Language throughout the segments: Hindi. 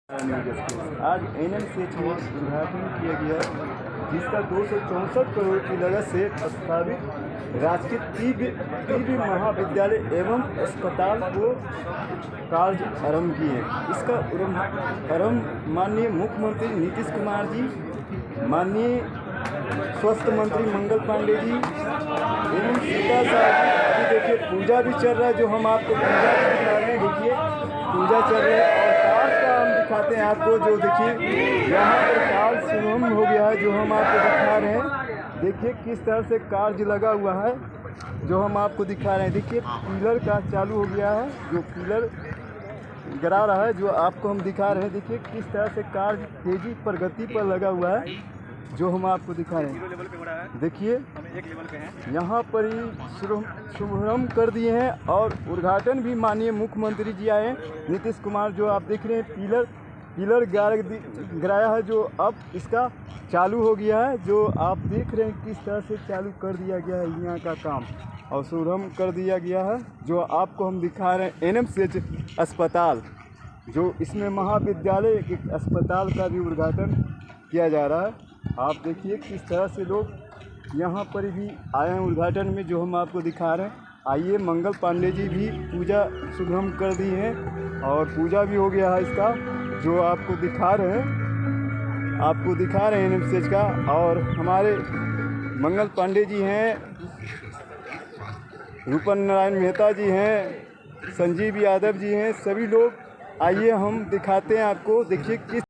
आज एनएमसीएच में उद्घाटन किया गया जिसका 264 करोड़ की लागत से प्रस्तावित राजकीय टीबी महाविद्यालय एवं अस्पताल को कार्य आरंभ किए। इसका आरंभ माननीय मुख्यमंत्री नीतीश कुमार जी, माननीय स्वास्थ्य मंत्री मंगल पांडे जी एवं सीता साहब जी। अभी देखिए पूजा भी चल रहा है, जो हम आपको पूजा भी दिखा रहे हैं। देखिए पूजा चल रही है और कार्य का हम दिखाते हैं आपको। जो देखिए यहाँ पर कार्य शुरू हो गया है, जो हम आपको दिखा रहे हैं। देखिए किस तरह से कार्य लगा हुआ है, जो हम आपको दिखा रहे हैं। देखिए पिलर का चालू हो गया है, जो पिलर गिरा रहा है, जो आपको हम दिखा रहे हैं। देखिए किस तरह से कार्य तेजी प्रगति पर लगा हुआ है, जो हम आपको दिखा रहे हैं। देखिए यहाँ पर ही शुभारंभ कर दिए हैं और उद्घाटन भी माननीय मुख्यमंत्री जी आए हैं, नीतीश कुमार। जो आप देख रहे हैं पिलर गिराया है, जो अब इसका चालू हो गया है। जो आप देख रहे हैं किस तरह से चालू कर दिया गया है यहाँ का काम और शुभारंभ कर दिया गया है, जो आपको हम दिखा रहे हैं। एनएमसीएच अस्पताल, जो इसमें महाविद्यालय के अस्पताल का भी उद्घाटन किया जा रहा है। आप देखिए किस तरह से लोग यहाँ पर भी आए हैं उद्घाटन में, जो हम आपको दिखा रहे हैं। आइए, मंगल पांडे जी भी पूजा शुभारंभ कर दी है और पूजा भी हो गया है इसका, जो आपको दिखा रहे हैं एनएमसीएच का। और हमारे मंगल पांडे जी हैं, रूपन नारायण मेहता जी हैं, संजीव यादव जी हैं, सभी लोग। आइए हम दिखाते हैं आपको। देखिए किस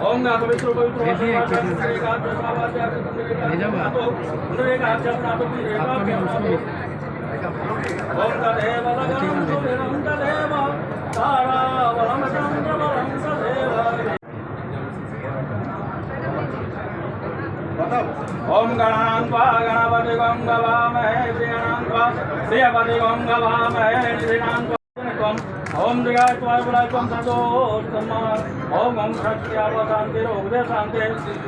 ओम ना पवित्र ओम गणान्वा गणपति गं गवामहे श्रीगणान्वा श्रीपति गं गवामहे श्रीगणान्वा ओम दिगाय त्वाय बुलाय त्वं ततोत्तम ओम ओम शक्त्याव शांति रोगदे शांति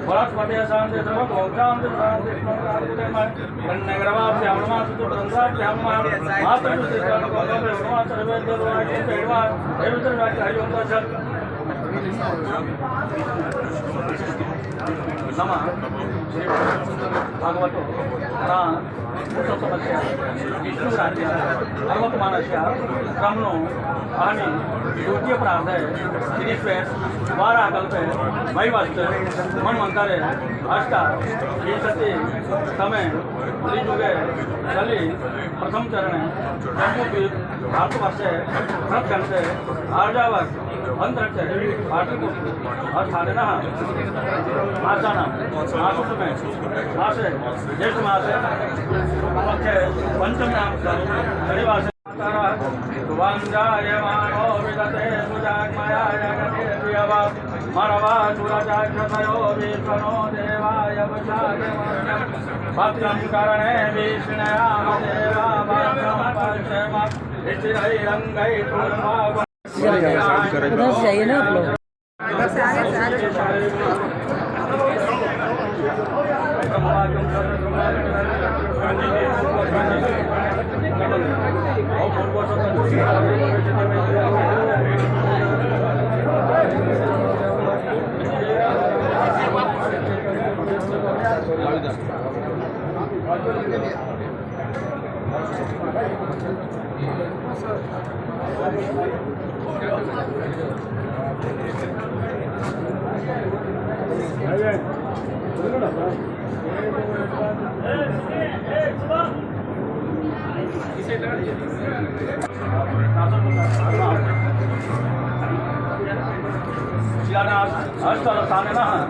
वरस्पति शांति सर्वभौम शांति शांति शांति कन्नग्रवा श्याममा सुतंद्रा श्याममा मातृ श्रीकाल गोपाल भगवान सर्वे देवाय देवा देवतर वाक्य ओम नमः भागवतो पुरुषोत्तमस्य विष्णुराज्य सर्वोत्तमानस्य ब्रह्मणो अहनि द्वितीय प्रार्थे श्रीश्वे वाराकल्पे वैवस्य मन्वन्तरे अष्टाविंशति तमे त्रियुगे कलि प्रथम चरणे जम्मूद्वीप भारतवर्षे भरतखण्डे आर्यावर्त अंतरिक्षे पाटलिपुत्र अष्टादिनः मासानां मासुमे मासे ज्येष्ठमासे पक्षे पंचम्यां शनिवासे सुवाञ्जायमानो विदते सुजाग्मया जगते प्रियवा मानवा सुरजाक्षतयो विष्णो देवाय वशायमानं भद्रं करणे विष्णयामदेवा भद्रं पश्येम स्थिरैरङ्गै तुर्भा उधर से आइए ना आप लोग।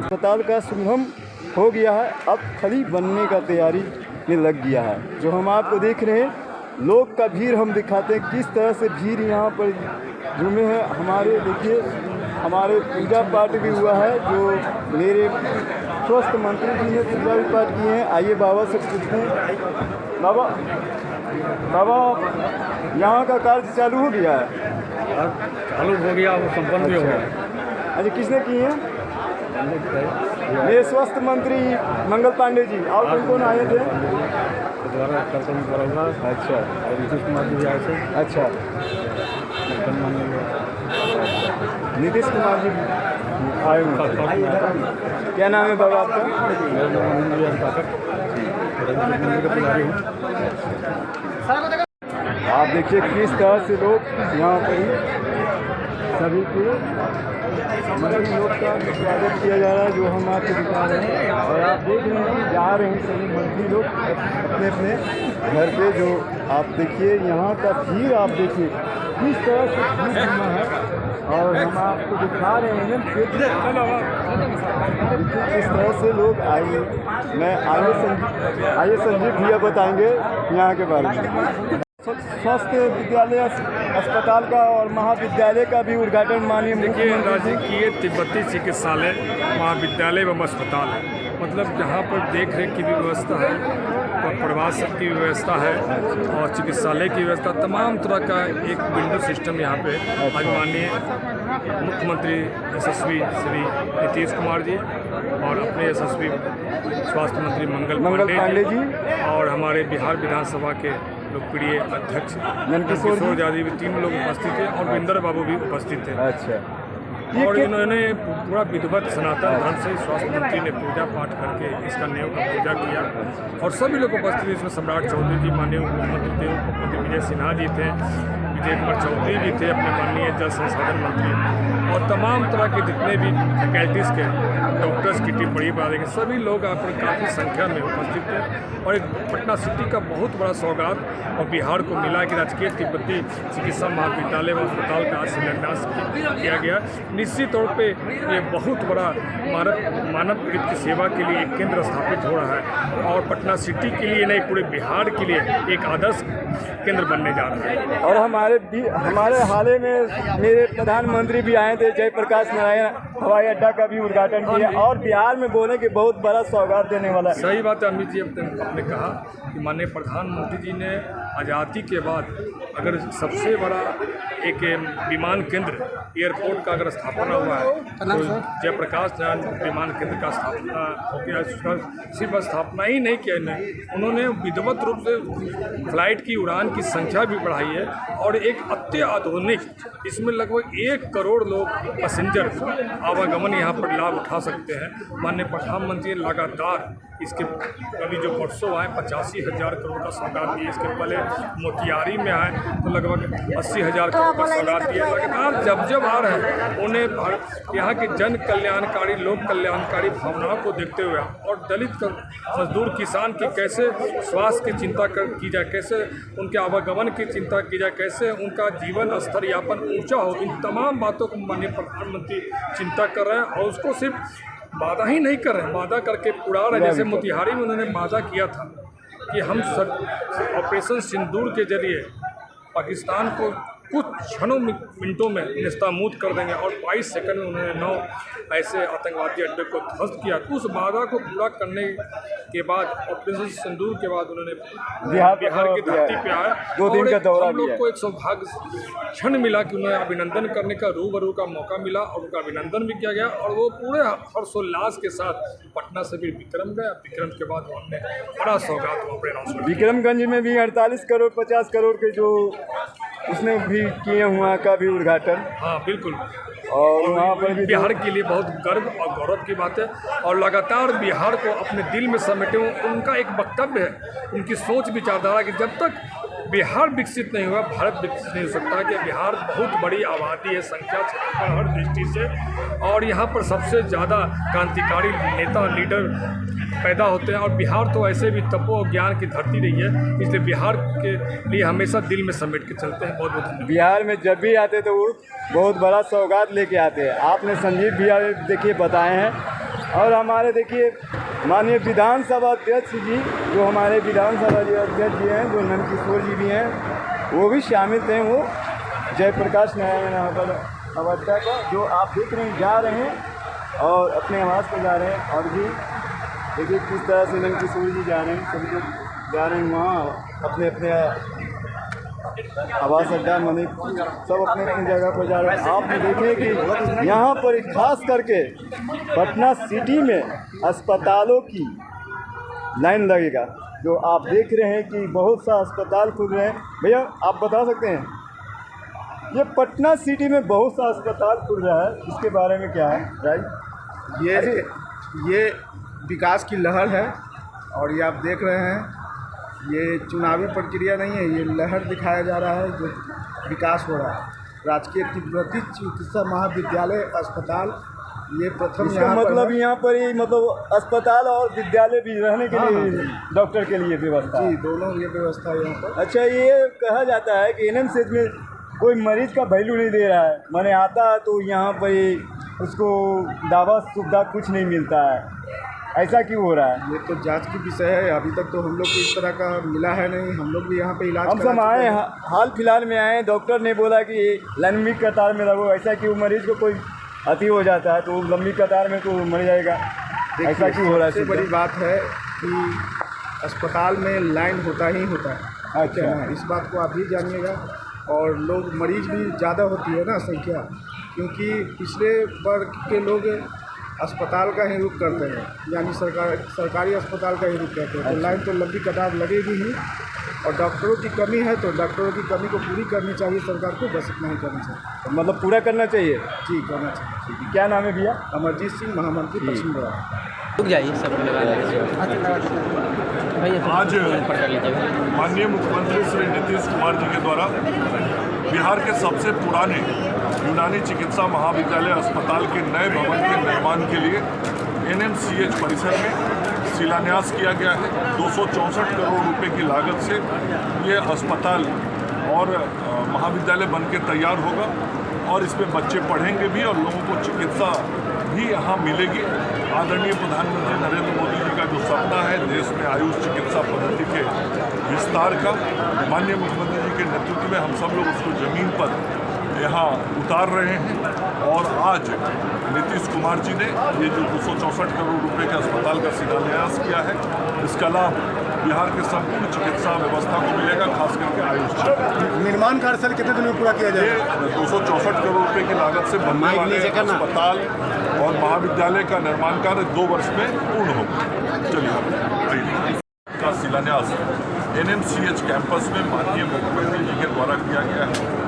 अस्पताल का शुभारंभ हो गया है, अब खाली बनने का तैयारी में लग गया है। जो हम आपको देख रहे हैं लोग का भीड़ हम दिखाते हैं, किस तरह से भीड़ यहाँ पर जुमे हैं। हमारे देखिए हमारे पूजा पाठ भी हुआ है, जो मेरे स्वास्थ्य मंत्री जी ने पूजा भी पाठ किए हैं। आइए बाबा से पूछते हैं। बाबा यहाँ का कार्य चालू हो गया है? चालू हो गया, वो संपन्न भी हो गया। अच्छा, किसने किए हैं? मेरे स्वास्थ्य मंत्री मंगल पांडे जी। और कौन कौन आए थे? द्वारा कार्यक्रम करा हुआ। अच्छा, और नीतीश कुमार जी भी आए थे। अच्छा, नीतीश कुमार जी आए हुए। क्या नाम है बाबा आपका? मेरा नाम अनिल पाठक, पुजारी हूँ। आप देखिए किस तरह से लोग यहाँ पर ही सभी के मंत्री लोग का स्वागत किया जा रहा है, जो हम आपको दिखा रहे हैं। और आप देख रहे हैं कि जा रहे हैं सभी मंत्री लोग अपने अपने घर पे। जो आप देखिए यहाँ का भीड़, आप देखिए किस तरह से भीड़ जमा है। और हम आपको दिखा रहे हैं किस तरह से लोग आए। मैं आइए संजीव भैया बताएंगे यहाँ के बारे में। स्वास्थ्य विद्यालय अस्पताल का और महाविद्यालय का भी उद्घाटन माननीय देखिए, राजकीय तिब्बती चिकित्सालय महाविद्यालय एवं अस्पताल है। मतलब जहाँ पर देख रेख की भी व्यवस्था है और प्रवास की व्यवस्था है और चिकित्सालय की व्यवस्था, तमाम तरह का एक विंडो सिस्टम यहाँ पे आज माननीय मुख्यमंत्री यशस्वी श्री नीतीश कुमार जी और अपने यशस्वी स्वास्थ्य मंत्री मंगल पांडे जी और हमारे बिहार विधानसभा के लोकप्रिय अध्यक्ष नंदकिशोर यादव, तीन लोग उपस्थित थे और विंदर बाबू भी उपस्थित थे। अच्छा, और इन्होंने पूरा विधिवत सनातन धर्म से स्वास्थ्य मंत्री ने पूजा पाठ करके इसका नेव का पूजा किया और सभी लोग उपस्थित थे। इसमें सम्राट चौधरी जी, माननीय मुख्यमंत्री मुख्यमंत्री विजय सिन्हा जी थे, विजय कुमार चौधरी भी थे, अपने माननीय जल संसाधन मंत्री, और तमाम तरह के जितने भी फैकल्टीज़ के डॉक्टर्स की टीम बड़ी बड़ा देखें, सभी लोग यहाँ पर काफ़ी संख्या में उपस्थित थे। और एक पटना सिटी का बहुत बड़ा सौगात और बिहार को मिला कि राजकीय तिब्बती चिकित्सा महाविद्यालय व अस्पताल का आज शिलान्यास किया गया। निश्चित तौर पे ये बहुत बड़ा मानव पीड़ित की सेवा के लिए एक केंद्र स्थापित हो रहा है और पटना सिटी के लिए नहीं, पूरे बिहार के लिए एक आदर्श केंद्र बनने जा रहा है। और हमारे हाल ही में मेरे प्रधानमंत्री भी आए थे, जयप्रकाश नारायण हवाई अड्डा का भी उद्घाटन किया और बिहार में बोले कि बहुत बड़ा सौगात देने वाला है। सही बात है अमित जी, आपने कहा कि माननीय प्रधानमंत्री जी ने आज़ादी के बाद अगर सबसे बड़ा एक विमान केंद्र एयरपोर्ट का अगर स्थापना हुआ है तो जयप्रकाश नारायण विमान केंद्र का स्थापना हो गया। उसका सिर्फ स्थापना ही नहीं किया, उन्होंने विधिवत रूप से फ्लाइट की उड़ान की संख्या भी बढ़ाई है और एक अत्याधुनिक, इसमें लगभग 1 करोड़ लोग पैसेंजर आवागमन यहाँ पर लाभ उठा सकते हैं। माननीय प्रधानमंत्री लगातार इसके अभी जो परसों आए 85,000 करोड़ का सौगात दिए, इसके पहले मोतिहारी में आए तो लगभग 80,000 करोड़ का सौगात दिए। लगातार जब आ रहे हैं उन्हें यहाँ के जन कल्याणकारी, लोक कल्याणकारी भावनाओं को देखते हुए और दलित मजदूर किसान की कैसे स्वास्थ्य की चिंता की जाए, कैसे उनके आवागमन की चिंता की जाए, कैसे उनका जीवन स्तर यापन ऊँचा हो, इन तमाम बातों को माननीय प्रधानमंत्री चिंता कर रहे हैं और उसको सिर्फ वादा ही नहीं कर रहे हैं, वादा करके उड़ा रहे हैं। जैसे मोतिहारी में उन्होंने वादा किया था कि हम ऑपरेशन सिंदूर के जरिए पाकिस्तान को कुछ क्षणों मिनटों में निस्तामूद कर देंगे और 22 सेकंड में उन्होंने 9 ऐसे आतंकवादी अड्डे को ध्वस्त किया। तो उस वादा को पूरा करने के बाद ऑपरेशन सिंदूर के बाद उन्होंने बिहार की धरती पे आया। 2 दिन का दौरा हम लोग को एक सौभाग्य क्षण मिला कि उन्हें अभिनंदन करने का रूबरू का मौका मिला और उनका अभिनंदन भी किया गया और वो पूरे हर्षोल्लास के साथ पटना से भी विक्रम गया। विक्रम के बाद हमने बड़ा सौगात वहाँ पर अनाउंस। विक्रमगंज में भी 48 करोड़ 50 करोड़ के जो उसने भी किए हुआ का भी उद्घाटन। हाँ बिल्कुल, और वहाँ पर भी बिहार के लिए बहुत गर्व और गौरव की बात है और लगातार बिहार को अपने दिल में समेटे हुए उनका एक वक्तव्य है, उनकी सोच विचारधारा कि जब तक बिहार विकसित नहीं हुआ भारत विकसित नहीं हो सकता। कि बिहार बहुत बड़ी आबादी है, संख्या पर हर दृष्टि से, और यहाँ पर सबसे ज़्यादा क्रांतिकारी नेता लीडर पैदा होते हैं और बिहार तो ऐसे भी तपो ज्ञान की धरती रही है, इसलिए बिहार के लिए हमेशा दिल में समेट के चलते हैं। बहुत बहुत धन्यवाद। बिहार में जब भी आते तो वो बहुत बड़ा सौगात लेके आते हैं। आपने संजीव भैया देखिए बताए हैं और हमारे देखिए माननीय विधानसभा अध्यक्ष जी, जो हमारे विधानसभा अध्यक्ष जी हैं, जो नंदकिशोर जी भी हैं, वो भी शामिल थे। वो जयप्रकाश नारायण अवस्था का जो आप देख रहे हैं जा रहे हैं और अपने आवास पर जा रहे हैं। और भी देखिए किस तरह से नंदकिशोर जी जा रहे हैं, सभी लोग जा रहे हैं वहाँ अपने अपने आवास अड्डा मनी सब अपने अपनी जगह पर जा रहे हैं। आप देखें कि यहाँ पर खास करके पटना सिटी में अस्पतालों की लाइन लगेगा, जो आप देख रहे हैं कि बहुत सा अस्पताल खुल रहे हैं। भैया आप बता सकते हैं, ये पटना सिटी में बहुत सा अस्पताल खुल रहा है, इसके बारे में क्या है राइट? ये विकास की लहर है और ये आप देख रहे हैं, ये चुनावी प्रक्रिया नहीं है, ये लहर दिखाया जा रहा है जो विकास हो रहा है। राजकीय तिब्बती चिकित्सा महाविद्यालय अस्पताल ये प्रथम इसका मतलब यहाँ पर ही मतलब अस्पताल और विद्यालय भी रहने के लिए डॉक्टर के लिए व्यवस्था जी, दोनों ये व्यवस्था है यहाँ पर। अच्छा, ये कहा जाता है कि एनएमसीएच में कोई मरीज का वैल्यू नहीं दे रहा है, माने आता है तो यहाँ पर ही उसको दवा सुविधा कुछ नहीं मिलता है, ऐसा क्यों हो रहा है? ये तो जांच की विषय है, अभी तक तो हम लोग को इस तरह का मिला है नहीं। हम लोग भी यहाँ पे इलाज हम सब आए हाल फिलहाल में आए, डॉक्टर ने बोला कि लंबी कतार में लगो, ऐसा क्यों? मरीज को कोई अति हो जाता है तो लंबी कतार में तो मर जाएगा, ऐसा क्यों हो रहा है? सबसे बड़ी बात है कि अस्पताल में लाइन होता ही होता है। अच्छा, इस बात को आप भी जानिएगा। और लोग मरीज भी ज़्यादा होती है ना संख्या, क्योंकि पिछड़े वर्ग के लोग अस्पताल का ही रुख करते हैं, यानी सरकारी अस्पताल का ही रुख करते हैं। तो लाइन तो लंबी कतार लगेगी ही, और डॉक्टरों की कमी है तो डॉक्टरों की कमी को पूरी करनी चाहिए सरकार को, बस इतना ही करना चाहिए। मतलब पूरा करना चाहिए। जी, करना चाहिए। ठीक है, क्या नाम है भैया? अमरजीत सिंह, महामंत्री पश्चिम बंगाल। रुक जाइए सब आज माननीय मुख्यमंत्री श्री नीतीश कुमार जी के द्वारा बिहार के सबसे पुराने यूनानी चिकित्सा महाविद्यालय अस्पताल के नए भवन के निर्माण के लिए एनएमसीएच परिसर में शिलान्यास किया गया है। 264 करोड़ रुपए की लागत से ये अस्पताल और महाविद्यालय बन के तैयार होगा और इसमें बच्चे पढ़ेंगे भी और लोगों को चिकित्सा भी यहाँ मिलेगी। आदरणीय प्रधानमंत्री नरेंद्र मोदी जी का जो सपना है देश में आयुष चिकित्सा पद्धति के विस्तार का, माननीय मुख्यमंत्री जी के नेतृत्व में हम सब लोग उसको ज़मीन पर यहाँ उतार रहे हैं। और आज नीतीश कुमार जी ने ये जो 264 करोड़ रुपए के अस्पताल का शिलान्यास किया है, इसका लाभ बिहार के संपूर्ण चिकित्सा व्यवस्था को मिलेगा, खास करके आयुष निर्माण कार्य सर कितने दिन में पूरा किया जाएगा? 264 करोड़ रुपए की लागत से बनने वाले अस्पताल और महाविद्यालय का निर्माण कार्य 2 वर्ष में पूर्ण होगा। चलिए, का शिलान्यास एनएमसीएच कैंपस में माननीय मुख्यमंत्री जी के द्वारा किया गया है।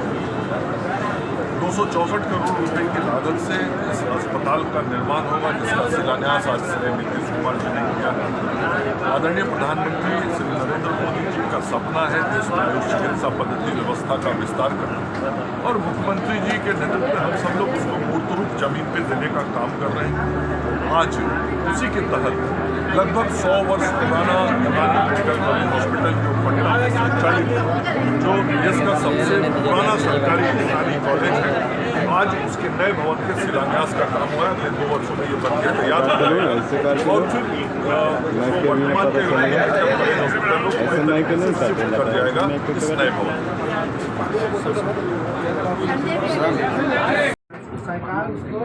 264 करोड़ रुपए की लागत से इस अस्पताल का निर्माण होगा, जिसका शिलान्यास आज श्री नीतीश कुमार जी ने किया है। आदरणीय प्रधानमंत्री श्री नरेंद्र मोदी जी का सपना है देश में आयुष चिकित्सा पद्धति व्यवस्था का विस्तार करना, और मुख्यमंत्री जी के नेतृत्व में हम सब लोग उसको मूर्त रूप जमीन पर देने का काम कर रहे हैं। आज उसी के तहत लगभग 100 वर्ष पुराना यूनानी मेडिकल कॉलेज हॉस्पिटल जो पटना में संचालित जो देश का सबसे पुराना सरकारी यूनानी कॉलेज है, आज उसके नए भवन के शिलान्यास का काम हुआ है। 2 वर्षों में ये बन के तैयार हो जाएगा और फिर वर्तमान के मेडिकल हॉस्पिटलों को शिफ्ट कर जाएगा इस नए भवन। सरकार उसको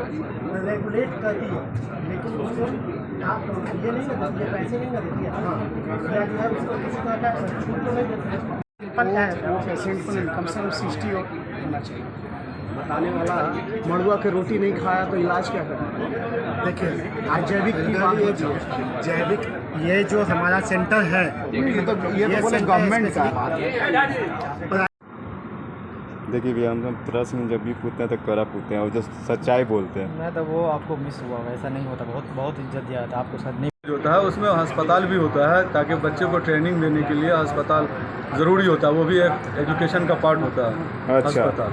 रेगुलेट करती है, लेकिन उसको आप ये नहीं ना, ये पैसे नहीं ना देती है, या जो है उसको किसी तरह का छूट तो नहीं देती है। सिंपल कम से कम 60 होना चाहिए। बताने वाला मड़ुआ के रोटी नहीं खाया तो इलाज क्या करें? देखिए, आज जैविक की बात होती है, जैविक ये जो हमारा सेंटर है ये तो गवर्नमेंट का है। देखिए भैया, हम प्रश्न जब भी पूछते हैं तो कड़ा पूछते हैं और जो सच्चाई बोलते हैं। मैं तो वो आपको मिस हुआ, ऐसा नहीं होता, बहुत इज्जत दिया था आपको, शायद नहीं होता है। उसमें अस्पताल भी होता है ताकि बच्चे को ट्रेनिंग देने के लिए अस्पताल ज़रूरी होता है, वो भी एक एजुकेशन का पार्ट होता है। अच्छा, अस्पताल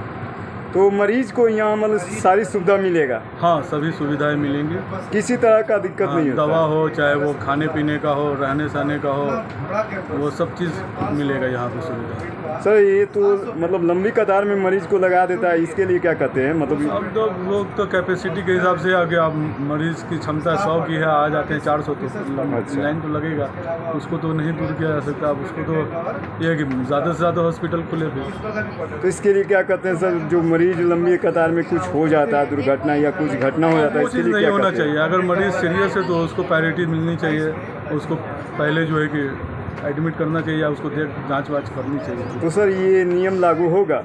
तो मरीज को यहाँ मतलब सारी सुविधा मिलेगा? हाँ, सभी सुविधाएं मिलेंगी, किसी तरह का दिक्कत नहीं होता? दवा हो, चाहे वो खाने पीने का हो, रहने सहने का हो, वो सब चीज़ मिलेगा यहाँ पर सुविधा। सर ये तो मतलब लंबी कतार में मरीज को लगा देता है, इसके लिए क्या कहते हैं? मतलब अब तो लोग तो कैपेसिटी के हिसाब से आगे आप मरीज़ की क्षमता 100 की है, आ जाते हैं 400, तो लाइन तो लगेगा, उसको तो नहीं दूर किया जा सकता। अब उसको तो ये है कि ज़्यादा से ज़्यादा हॉस्पिटल खुले फिर। तो इसके लिए क्या कहते हैं सर, जो मरीज लंबी कतार में कुछ हो जाता है, दुर्घटना या कुछ घटना हो जाता है, वो इसके चीज़ लिए नहीं क्या होना कहते हैं? चाहिए। अगर मरीज़ सीरियस है तो उसको प्रायोरिटी मिलनी चाहिए, उसको पहले जो है कि एडमिट करना चाहिए या उसको जांच वाँच करनी चाहिए। तो सर ये नियम लागू होगा?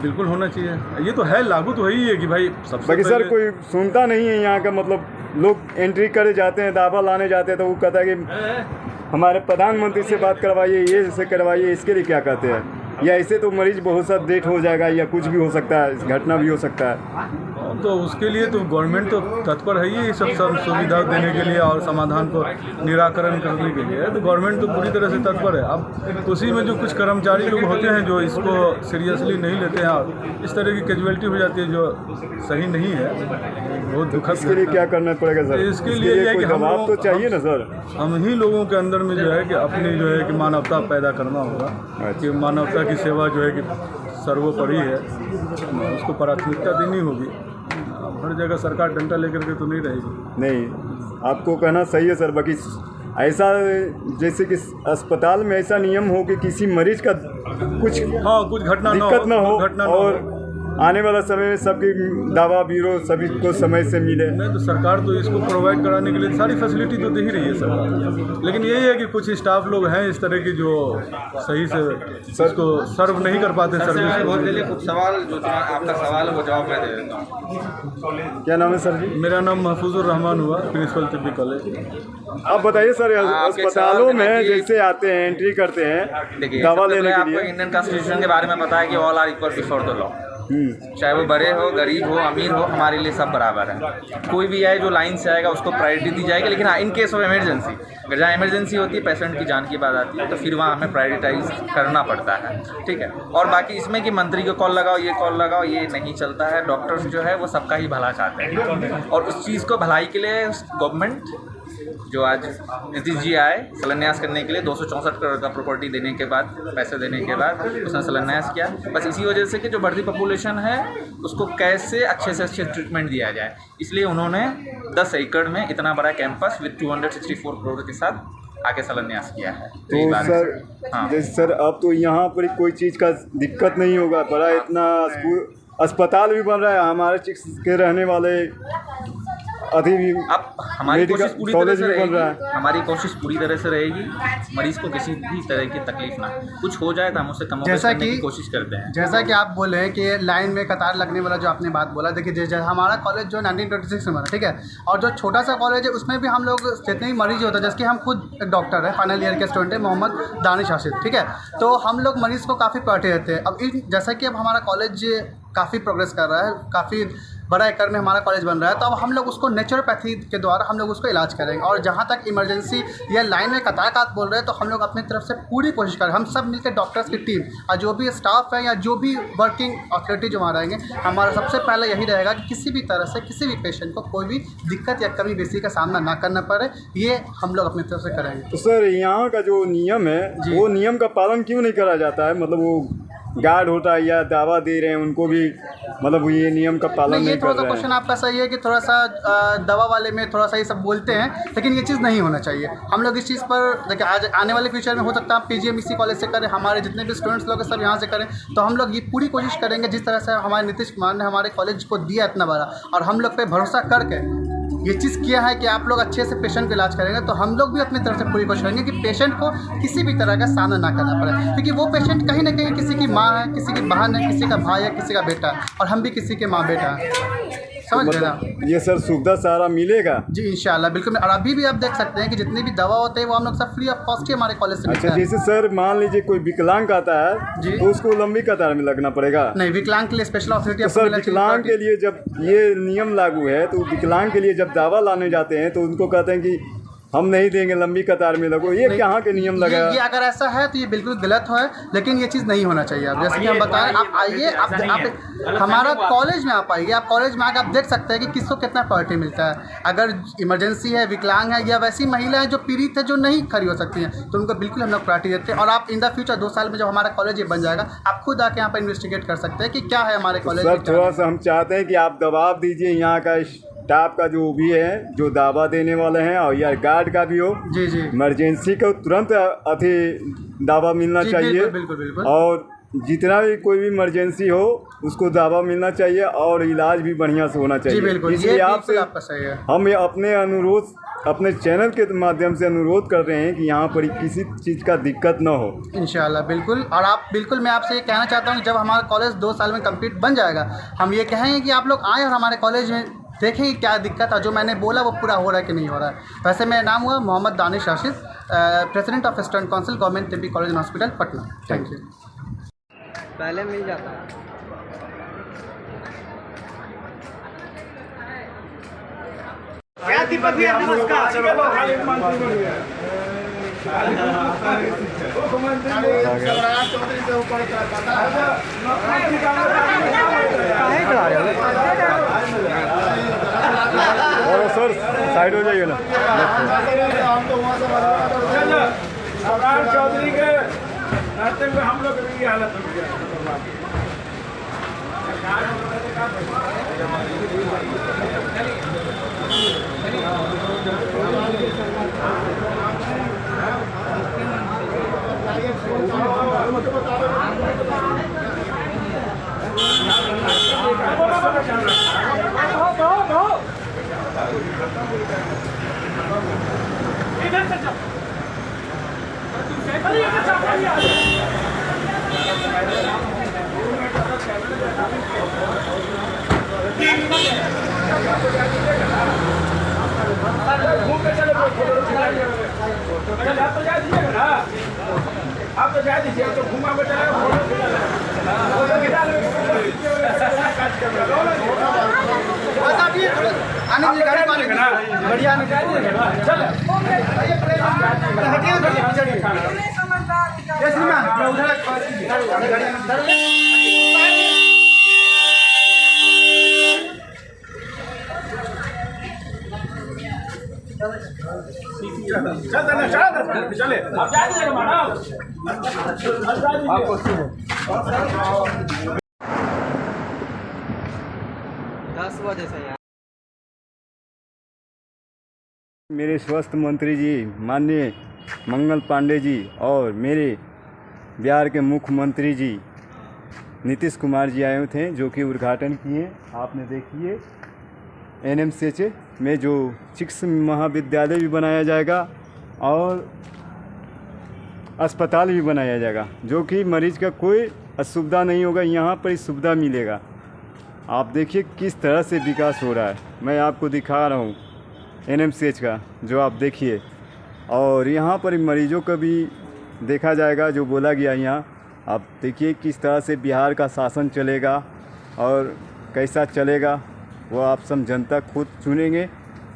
बिल्कुल होना चाहिए, ये तो है, लागू तो है ही है कि भाई सबसे बाकी सर पहले कोई सुनता नहीं है यहाँ का, मतलब लोग एंट्री करे जाते हैं, दावा लाने जाते हैं, तो वो कहता है कि हमारे प्रधानमंत्री से बात करवाइए, ये से करवाइए, इसके लिए क्या कहते हैं? या ऐसे तो मरीज बहुत सा डेट हो जाएगा या कुछ भी हो सकता है, घटना भी हो सकता है। तो उसके लिए तो गवर्नमेंट तो तत्पर है ही सब सुविधा देने के लिए और समाधान को निराकरण करने के लिए, तो गवर्नमेंट तो पूरी तरह से तत्पर है। अब उसी में जो कुछ कर्मचारी लोग होते हैं जो इसको सीरियसली नहीं लेते हैं और इस तरह की कैजुअलिटी हो जाती है जो सही नहीं है, बहुत दुखद। इसके लिए क्या करना पड़ेगा सर? इसके लिए ये है कि हम तो चाहिए ना सर, हम ही लोगों के अंदर में जो है कि अपनी जो है कि मानवता पैदा करना होगा कि मानवता की सेवा जो है कि सर्वोपरि है, उसको प्राथमिकता देनी होगी। हर जगह सरकार डंडा लेकर के तो नहीं रहेगी। नहीं, आपको कहना सही है सर। बाकी ऐसा जैसे कि अस्पताल में ऐसा नियम हो कि किसी मरीज का कुछ कुछ घटना दिक्कत ना हो घटना और आने वाला समय में सबकी दवा बीरो सभी को समय से मिले। नहीं तो सरकार तो इसको प्रोवाइड कराने के लिए सारी फैसिलिटी तो दे ही रही है सरकार, लेकिन यही है कि कुछ स्टाफ लोग हैं इस तरह की जो सही से इसको सर्व नहीं कर पाते सर्विस को। कुछ सवाल जो आपका सवाल है वो जवाब मैं दे देता हूँ। क्या नाम है सर जी? मेरा नाम महफूजुर रहमान हुआ, प्रिंसिपल तिब्बी कॉलेज। आप बताइए सर, अस्पतालों में जैसे आते हैं, एंट्री करते हैं दवा लेने के लिए, इंडियन कॉन्स्टिट्यूशन के बारे में पता है कि all are equal before the law, चाहे वो बड़े हो, गरीब हो, अमीर हो, हमारे लिए सब बराबर है। कोई भी आए जो लाइन से आएगा उसको प्रायोरिटी दी जाएगी, लेकिन हाँ इन केस ऑफ इमरजेंसी, अगर जहाँ इमरजेंसी होती है, पेशेंट की जान की बात आती है, तो फिर वहाँ हमें प्रायोरिटाइज करना पड़ता है, ठीक है। और बाकी इसमें कि मंत्री को कॉल लगाओ, ये कॉल लगाओ, ये नहीं चलता है। डॉक्टर्स जो है वो सबका ही भला चाहते हैं, और उस चीज़ को भलाई के लिए गवर्नमेंट जो आज नीतीश जी आए शिलान्यास करने के लिए 264 करोड़ का प्रॉपर्टी देने के बाद, पैसे देने के बाद उसने शिलान्यास किया, बस इसी वजह से कि जो बढ़ती पॉपुलेशन है उसको कैसे अच्छे से अच्छे ट्रीटमेंट दिया जाए, इसलिए उन्होंने 10 एकड़ में इतना बड़ा कैंपस विद 264 करोड़ के साथ आके शिलान्यास किया है। तो सर जैसे सर अब तो यहाँ पर कोई चीज़ का दिक्कत नहीं होगा, बड़ा इतना अस्पताल भी बन रहा है, हमारे चिक्स के रहने वाले अभी भी अब हमारी कोशिश पूरी तरह से बन रहा है। रहेगी, हमारी कोशिश पूरी तरह से रहेगी मरीज को किसी भी तरह की तकलीफ ना, कुछ हो जाए तो हम उससे कम करने की कोशिश करते हैं। जैसा कि आप बोले कि लाइन में कतार लगने वाला जो आपने बात बोला, देखिए जैसे हमारा कॉलेज जो 1926 में बना, ठीक है, और जो छोटा सा कॉलेज है उसमें भी हम लोग जितने भी मरीज होता है, जैसे कि हम खुद डॉक्टर है, फाइनल ईयर के स्टूडेंट है, मोहम्मद दानिश आसिफ, ठीक है, तो हम लोग मरीज़ को काफ़ी प्रायोरिटी देते हैं। अब जैसा कि अब हमारा कॉलेज काफ़ी प्रोग्रेस कर रहा है, काफ़ी बड़ा एकड़ में हमारा कॉलेज बन रहा है, तो अब हम लोग उसको नेचुरोपैथी के द्वारा हम लोग उसको इलाज करेंगे। और जहाँ तक इमरजेंसी या लाइन में कतार बोल रहे हैं, तो हम लोग अपनी तरफ से पूरी कोशिश करें, हम सब मिलकर डॉक्टर्स की टीम और जो भी स्टाफ है या जो भी वर्किंग अथॉरिटी जो वहाँ रहेंगे, हमारा सबसे पहले यही रहेगा कि किसी भी तरह से किसी भी पेशेंट को कोई भी दिक्कत या कमी बेसी का सामना ना करना पड़े, ये हम लोग अपनी तरफ से करेंगे। तो सर यहाँ का जो नियम है वो नियम का पालन क्यों नहीं करा जाता है? मतलब वो गार्ड होता है या दावा दे रहे हैं उनको भी, मतलब ये नियम का पालन नहीं कर रहे हैं। थोड़ा सा क्वेश्चन आपका सही है कि थोड़ा सा दवा वाले में थोड़ा सा ये सब बोलते हैं, लेकिन ये चीज़ नहीं होना चाहिए। हम लोग इस चीज़ पर देखिए, आज आने वाले फ्यूचर में हो सकता है PGM इसी कॉलेज से करें, हमारे जितने भी स्टूडेंट्स लोग हैं सब यहाँ से करें, तो हम लोग ये पूरी कोशिश करेंगे जिस तरह से हमारे नीतीश कुमार ने हमारे कॉलेज को दिया इतना बड़ा, और हम लोग पे भरोसा करके ये चीज़ किया है कि आप लोग अच्छे से पेशेंट का इलाज करेंगे, तो हम लोग भी अपनी तरफ से पूरी कोशिश करेंगे कि पेशेंट को किसी भी तरह का सामना ना करना पड़े, क्योंकि वो पेशेंट कहीं ना कहीं किसी की माँ है, किसी की बहन है, किसी का भाई है, किसी का बेटा है, और हम भी किसी के माँ बेटा है, समझ रहे ना। ये सर सुविधा सारा मिलेगा जी इंशाल्लाह बिल्कुल। और अभी भी आप देख सकते हैं कि जितनी भी दवा होते हैं वो हम लोग सब फ्री ऑफ कॉस्ट ही हमारे कॉलेज से मिलता है। जैसे सर मान लीजिए कोई विकलांग आता है जी, तो उसको लंबी कतार में लगना पड़ेगा? नहीं, विकलांग के लिए स्पेशल अथॉरिटी। तो सर विकलांग के लिए जब ये नियम लागू है, तो विकलांग के लिए जब दवा लाने जाते हैं तो उनको कहते हैं कि हम नहीं देंगे, लंबी कतार में लगो, ये कहाँ के नियम लगा? ये अगर ऐसा है तो ये बिल्कुल गलत है, लेकिन ये चीज़ नहीं होना चाहिए। अब जैसे कि हम बता रहे हैं, आप आइए, आप हमारा कॉलेज में आप आइए, आप कॉलेज में आकर आप देख सकते हैं कि किसको कितना प्रायोरिटी मिलता है। अगर इमरजेंसी है, विकलांग है, या वैसी महिला है जो पीड़ित है, जो नहीं खड़ी हो सकती हैं, तो उनको बिल्कुल हम लोग प्रायोरिटी देते हैं। और आप इन द फ्यूचर 2 साल में जब हमारा कॉलेज ये बन जाएगा, आप खुद आके यहाँ पर इन्वेस्टिगेट कर सकते हैं कि क्या है हमारे कॉलेज में। थोड़ा सा हम चाहते हैं कि आप दबाव दीजिए यहाँ का स्टाफ का जो भी है, जो दावा देने वाले हैं, और यार गार्ड का भी हो जी जी, इमरजेंसी को तुरंत अति दावा मिलना चाहिए। बिल्कुल बिल्कुल। और जितना भी कोई भी इमरजेंसी हो उसको दावा मिलना चाहिए, और इलाज भी बढ़िया से होना चाहिए। इसलिए आपसे हम अपने अनुरोध, अपने चैनल के माध्यम से अनुरोध कर रहे हैं कि यहाँ पर किसी चीज़ का दिक्कत ना हो। इंशाल्लाह बिल्कुल। और आप बिल्कुल, मैं आपसे ये कहना चाहता हूँ कि जब हमारा कॉलेज 2 साल में कंप्लीट बन जाएगा, हम ये कहेंगे कि आप लोग आएँ और हमारे कॉलेज में देखें कि क्या दिक्कत है, जो मैंने बोला वो पूरा हो रहा है कि नहीं हो रहा है। वैसे मेरा नाम हुआ Mohammad Danish Rashid, president of eastern council, government Tibbi college and hospital, Patna. Thank you. पहले मिल जाता है। क्या दीपक भैया, नमस्कार। और सर साइड हो जाइए ना। चौधरी के रहते हुए हम लोग की हालत हो गया। इधर से जाओ। आप तो जा दीजिए, तो घुमा के चलेगा। बढ़िया चले, आप जा दीजिएगा मैडम। 10 बजे से यहाँ। मेरे स्वास्थ्य मंत्री जी माननीय मंगल पांडे जी और मेरे बिहार के मुख्यमंत्री जी नीतीश कुमार जी आए हुए थे, जो कि उद्घाटन किए। आपने देखिए NMCH में जो चिकित्सा महाविद्यालय भी बनाया जाएगा और अस्पताल भी बनाया जाएगा, जो कि मरीज का कोई असुविधा नहीं होगा, यहाँ पर ही सुविधा मिलेगा। आप देखिए किस तरह से विकास हो रहा है। मैं आपको दिखा रहा हूँ NMCH का, जो आप देखिए। और यहाँ पर मरीजों का भी देखा जाएगा, जो बोला गया यहाँ। आप देखिए किस तरह से बिहार का शासन चलेगा और कैसा चलेगा, वो आप सब जनता खुद चुनेंगे।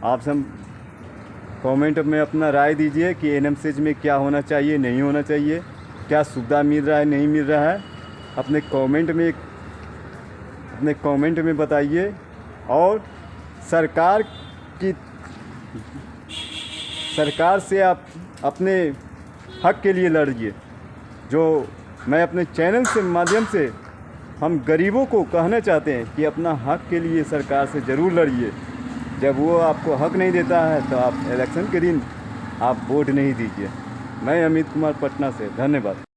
आप सब कमेंट में अपना राय दीजिए कि NMCH में क्या होना चाहिए, नहीं होना चाहिए, क्या सुविधा मिल रहा है, नहीं मिल रहा है। अपने कमेंट में बताइए। और सरकार से आप अपने हक के लिए लड़िए। जो मैं अपने चैनल से माध्यम से हम गरीबों को कहना चाहते हैं कि अपना हक के लिए सरकार से ज़रूर लड़िए। जब वो आपको हक नहीं देता है तो आप इलेक्शन के दिन आप वोट नहीं दीजिए। मैं अमित कुमार, पटना से, धन्यवाद।